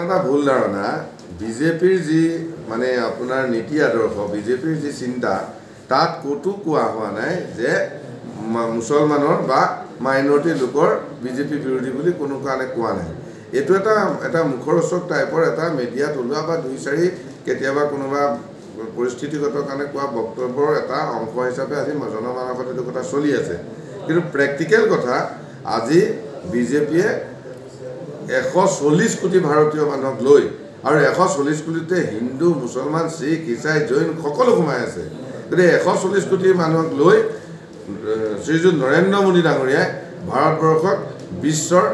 এটা ভুল ধাৰণা বিজেপিৰ যি মানে আপোনাৰ নীতি আদৰ্শ বিজেপিৰ যি চিন্তা তাত ক'তো কোৱা হোৱা নাই যে মুছলমানৰ বা মাইনৰিটি লোকৰ বিজেপি বিৰোধী বুলি কোনো কাৰণে কোৱা নাই। এইটো এটা মুখৰোচক টাইপৰ এটা মিডিয়াত ওলোৱা বা দুই চাৰি কেতিয়াবা কোনোবা পৰিস্থিতিগত কাৰণে কোৱা বক্তব্যৰ এটা অংশ হিচাপে আজি জনমানসত এইটো কথা চলি আছে। কিন্তু প্ৰেক্টিকেল কথা আজি বিজেপিয়ে 140 কোটি ভাৰতীয় মানুহক লৈ আৰু 140 কোটিতে হিন্দু মুছলমান শিখ ইছাই জৈন সকলো সোমাই আছে। গতিকে 140 কোটি মানুহক লৈ শ্ৰীযুত নৰেন্দ্ৰ মোদী ডাঙৰীয়াই ভাৰতবৰ্ষক বিশ্বৰ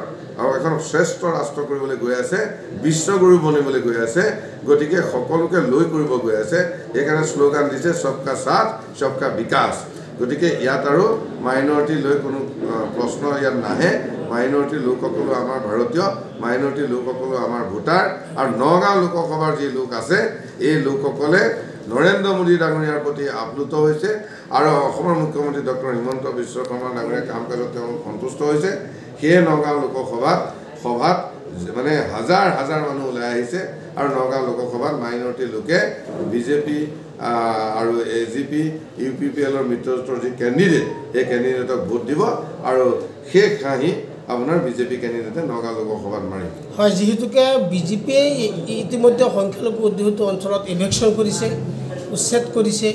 আৰু এখন শ্ৰেষ্ঠ ৰাষ্ট্ৰ কৰিবলৈ গৈ আছে, বিশ্বগুৰু বনিবলৈ গৈ আছে। গতিকে সকলোকে লৈ কৰিব গৈ আছে। সেইকাৰণে শ্লোগান দিছে সবকা সাথ সবকা বিকাশ। গতিকে ইয়াত আৰু মাইনৰিটি লৈ কোনো প্ৰশ্ন ইয়াত নাহে। মাইনৰিটি লোকসকলো আমাৰ ভাৰতীয়, মাইনৰিটি লোকসকলো আমাৰ ভোটাৰ আৰু নগাঁও লোকসভাৰ যি লোক আছে এই লোকসকলে নৰেন্দ্ৰ মোদী ডাঙৰীয়াৰ প্ৰতি আপ্লুত হৈছে আৰু অসমৰ মুখ্যমন্ত্ৰী ডক্টৰ হিমন্ত বিশ্ব শৰ্মা ডাঙৰীয়াৰ কাম কাজত তেওঁলোক সন্তুষ্ট হৈছে। সেয়ে নগাঁও লোকসভাত মানে হাজাৰ হাজাৰ মানুহ ওলাই আহিছে আৰু নগাঁও লোকসভাত মাইনৰিটি লোকে বিজেপি আৰু AGP UPPLৰ মিত্ৰজোঁটৰ যি কেণ্ডিডেট সেই কেণ্ডিডেটক ভোট দিব আৰু শেষ হাঁহি আপোনাৰ বিজেপি কেণ্ডিডেটে নগাঁও লোকসভাত মাৰিব। হয়, যিহেতুকে বিজেপিয়ে ইতিমধ্যে সংখ্যালঘু অধ্যুষিত অঞ্চলত ইলেকশ্যন কৰিছে, উচ্ছেদ কৰিছে।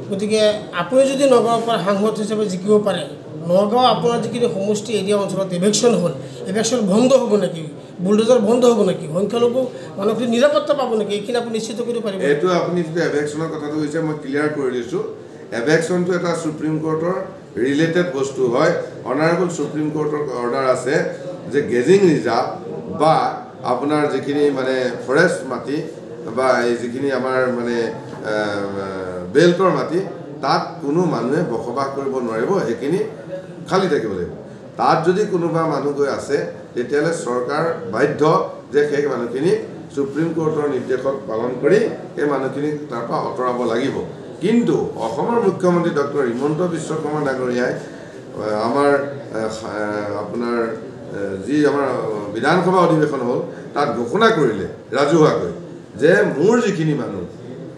গতিকে আপুনি যদি নগাঁৱৰ পৰা সাংসদ হিচাপে জিকিব পাৰে, নগাঁও আপোনাৰ যিখিনি সমষ্টি এৰিয়া অঞ্চলত ইলেকশ্যন হ'ল, ইলেকশ্যন বন্ধ হ'ব নেকি? বুলডোজাৰ বন্ধ হ'ব নেকি? সংখ্যালঘু মানুহখিনি নিৰাপত্তা পাব নেকি? এইখিনি আপুনি নিশ্চিত কৰিব পাৰিব? এইটো আপুনি যিটো ইলেকশ্যনৰ কথাটো হৈছে মই ক্লিয়াৰ কৰি দিছোঁ। ইলেকশ্যনটো এটা সুপ্ৰিম কোৰ্টৰ ৰিলেটেড বস্তু হয়। অনাৰেবল সুপ্ৰিম কোৰ্টৰ অৰ্ডাৰ আছে যে গেজিং ৰিজাৰ্ভ বা আপোনাৰ যিখিনি মানে ফৰেষ্ট মাটি বা এই যিখিনি আমাৰ মানে বেল্টৰ মাটি তাত কোনো মানুহে বসবাস কৰিব নোৱাৰিব, সেইখিনি খালী থাকিব লাগিব। তাত যদি কোনোবা মানুহ গৈ আছে তেতিয়াহ'লে চৰকাৰ বাধ্য যে সেই মানুহখিনি সুপ্ৰিম কোৰ্টৰ নিৰ্দেশক পালন কৰি সেই মানুহখিনিক তাৰ পৰা আঁতৰাব লাগিব। কিন্তু অসমৰ মুখ্যমন্ত্ৰী ডক্টৰ হিমন্ত বিশ্ব শৰ্মা ডাঙৰীয়াই আমাৰ আপোনাৰ যি আমাৰ বিধানসভা অধিৱেশন হ'ল তাত ঘোষণা কৰিলে ৰাজহুৱাকৈ যে মোৰ যিখিনি মানুহ,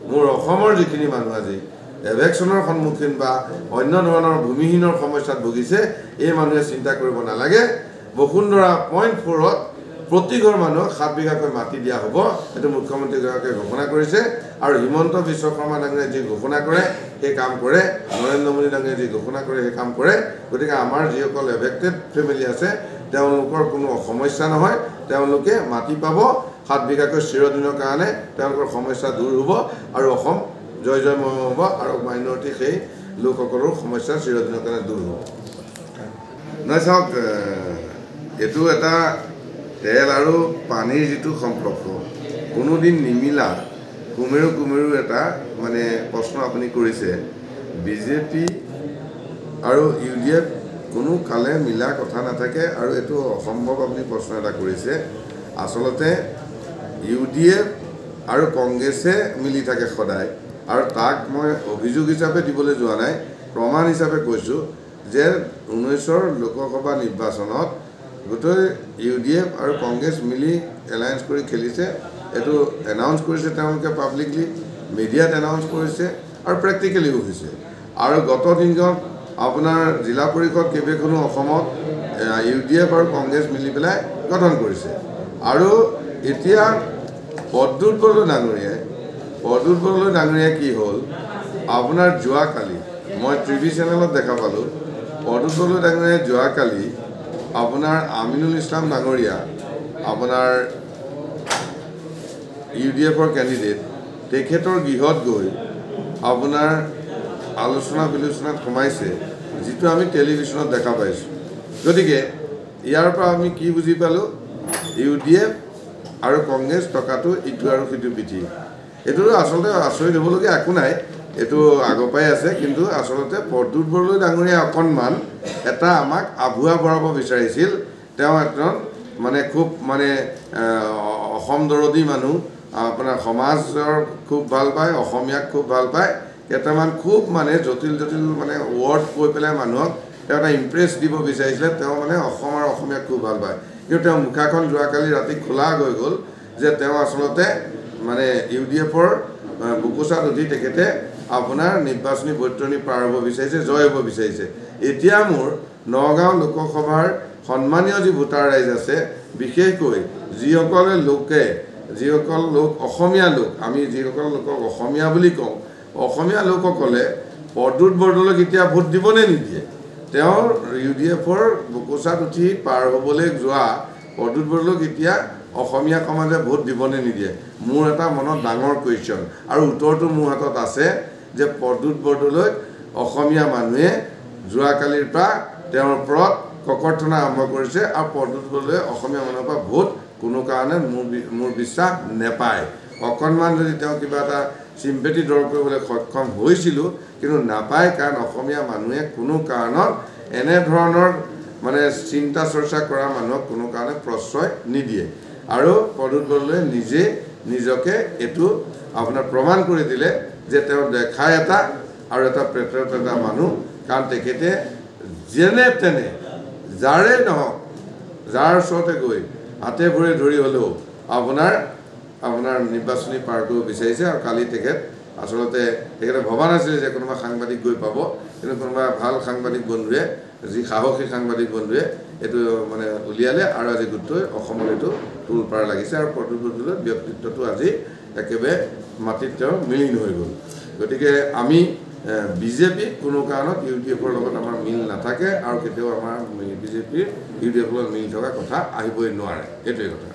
মোৰ অসমৰ যিখিনি মানুহ আজি ইলেকশ্যনৰ সন্মুখীন বা অন্য ধৰণৰ ভূমিহীনৰ সমস্যাত ভুগিছে, এই মানুহে চিন্তা কৰিব নালাগে। বসুন্ধৰা .4ত প্ৰতি ঘৰ মানুহক 7 বিঘাকৈ মাটি দিয়া হ'ব। এইটো মুখ্যমন্ত্ৰীগৰাকীয়ে ঘোষণা কৰিছে আৰু হিমন্ত বিশ্ব শৰ্মা ডাঙৰীয়াই যি ঘোষণা কৰে সেই কাম কৰে, নৰেন্দ্ৰ মোদী ডাঙৰীয়াই যি ঘোষণা কৰে সেই কাম কৰে। গতিকে আমাৰ যিসকল এফেক্টেড ফেমিলি আছে তেওঁলোকৰ কোনো সমস্যা নহয়, তেওঁলোকে মাটি পাব 7 বিঘাকৈ চিৰদিনৰ কাৰণে, তেওঁলোকৰ সমস্যা দূৰ হ'ব আৰু অসম জয় জয়ময় হ'ব আৰু মাইনৰিটি সেই লোকসকলৰ সমস্যা চিৰদিনৰ কাৰণে দূৰ হ'ব। নহয় চাওক, এইটো এটা তেল আৰু পানীৰ যিটো সম্পৰ্ক কোনোদিন নিমিলা কুমেৰু এটা মানে প্ৰশ্ন আপুনি কৰিছে। বিজেপি আৰু UDF কোনো কালে মিলা কথা নাথাকে আৰু এইটো অসম্ভৱ আপুনি প্ৰশ্ন এটা কৰিছে। আচলতে UDF আৰু কংগ্ৰেছে মিলি থাকে সদায় আৰু তাক মই অভিযোগ হিচাপে দিবলৈ যোৱা নাই, প্ৰমাণ হিচাপে কৈছোঁ যে 19ৰ লোকসভা নিৰ্বাচনত গোটেই UDF আৰু কংগ্ৰেছ মিলি এলায়েন্স কৰি খেলিছে। এইটো এনাউন্স কৰিছে তেওঁলোকে পাব্লিকলি, মিডিয়াত এনাউন্স কৰিছে আৰু প্ৰেক্টিকেলিও হৈছে। আৰু গত দিনত আপোনাৰ জিলা পৰিষদ কেইবাখনো অসমত UDF আৰু কংগ্ৰেছ মিলি পেলাই গঠন কৰিছে। আৰু এতিয়া প্ৰদ্যুৎ বৰদলৈ ডাঙৰীয়াই কি হ'ল আপোনাৰ যোৱাকালি মই TV চেনেলত দেখা পালোঁ, প্ৰদ্যুৎ বৰদলৈ ডাঙৰীয়াই যোৱাকালি আপোনাৰ আমিনুল ইছলাম ডাঙৰীয়া আপোনাৰ UDFৰ কেণ্ডিডেট তেখেতৰ গৃহত গৈ আপোনাৰ আলোচনা বিলোচনাত সোমাইছে, যিটো আমি টেলিভিশ্যনত দেখা পাইছোঁ। গতিকে ইয়াৰ পৰা আমি কি বুজি পালোঁ, UDF আৰু কংগ্ৰেছ টকাটো ইটো আৰু সিটো পিঠি। এইটো আচলতে আচৰিত হ'বলগীয়া একো নাই, এইটো আগৰ পৰাই আছে। কিন্তু আচলতে প্ৰদ্যুৎ বৰদলৈ ডাঙৰীয়াই অকণমান এটা আমাক আভুৱা ভৰাব বিচাৰিছিল। তেওঁ একজন মানে খুব মানে অসম দৰদী মানুহ, আপোনাৰ সমাজৰ খুব ভাল পায়, অসমীয়াক খুব ভাল পায়। কেইটামান খুব মানে জটিল মানে ৱৰ্ড কৈ পেলাই মানুহক তেওঁ এটা ইমপ্ৰেছ দিব বিচাৰিছিলে। তেওঁ মানে অসম আৰু অসমীয়াক খুব ভাল পায়। কিন্তু তেওঁ মুখাখন যোৱাকালি ৰাতি খোলা হৈ গ'ল যে তেওঁ আচলতে মানে UDFৰ বুকুচাত উঠি তেখেতে আপোনাৰ নিৰ্বাচনী বৈতৰণি পাৰ হ'ব বিচাৰিছে, জয় হ'ব বিচাৰিছে। এতিয়া মোৰ নগাঁও লোকসভাৰ সন্মানীয় যি ভোটাৰ ৰাইজ আছে, বিশেষকৈ যিসকল লোক অসমীয়া লোক, আমি যিসকল লোকক অসমীয়া বুলি কওঁ, অসমীয়া লোকসকলে প্ৰদ্যুৎ বৰদলৈক এতিয়া ভোট দিবনে নিদিয়ে? তেওঁৰ UDFৰ বুকুচাত উঠি পাৰ হ'বলৈ যোৱা প্ৰদ্যুৎ বৰদলৈক এতিয়া অসমীয়া সমাজে ভোট দিবনে নিদিয়ে? মোৰ এটা মনত ডাঙৰ কুৱেশ্যন, আৰু উত্তৰটো মোৰ হাতত আছে যে প্ৰদ্যুৎ বৰদলৈক অসমীয়া মানুহে যোৱাকালিৰ পৰা তেওঁৰ ওপৰত ককৰ্থনা আৰম্ভ কৰিছে, আৰু প্ৰদ্যুৎ বৰদলৈয়ে অসমীয়া মানুহৰ পৰা ভোট কোনো কাৰণে মোৰ বিশ্বাস নেপায়। অকণমান যদি তেওঁ কিবা এটা চিম্পেথি দৰ কৰিবলৈ সক্ষম হৈছিলোঁ, কিন্তু নাপায়, কাৰণ অসমীয়া মানুহে কোনো কাৰণত এনেধৰণৰ মানে চিন্তা চৰ্চা কৰা মানুহক কোনো কাৰণে প্ৰশ্ৰয় নিদিয়ে। আৰু প্ৰদ্যুৎ বৰদলৈয়ে নিজে নিজকে এইটো আপোনাৰ প্ৰমাণ কৰি দিলে যে তেওঁ দেখাই এটা আৰু এটা পেটত এটা মানুহ, কাৰণ তেখেতে যেনে তেনে যাৰে নহওক, যাৰ ওচৰতে গৈ হাতে ভৰি ধৰি হ'লেও আপোনাৰ নিৰ্বাচনী পাৰ কৰিব বিচাৰিছে। আৰু কালি তেখেতে ভবা নাছিলে যে কোনোবা সাংবাদিক গৈ পাব, কিন্তু কোনোবা ভাল সাংবাদিক বন্ধুৱে, যি সাহসী সাংবাদিক বন্ধুৱে এইটো মানে উলিয়ালে, আৰু আজি গোটেই অসমত এইটো তোলপাৰ লাগিছে। আৰু প্ৰদ্যুৎ বৰদলৈৰ ব্যক্তিত্বটো আজি একেবাৰে মাটিত তেওঁ মিলিন হৈ গ'ল। গতিকে আমি বিজেপি কোনো কাৰণত UDFৰ লগত আমাৰ মিল নাথাকে, আৰু কেতিয়াও আমাৰ বিজেপিৰ UDFৰ লগত মিল থকা কথা আহিবই নোৱাৰে, এইটোৱে কথা।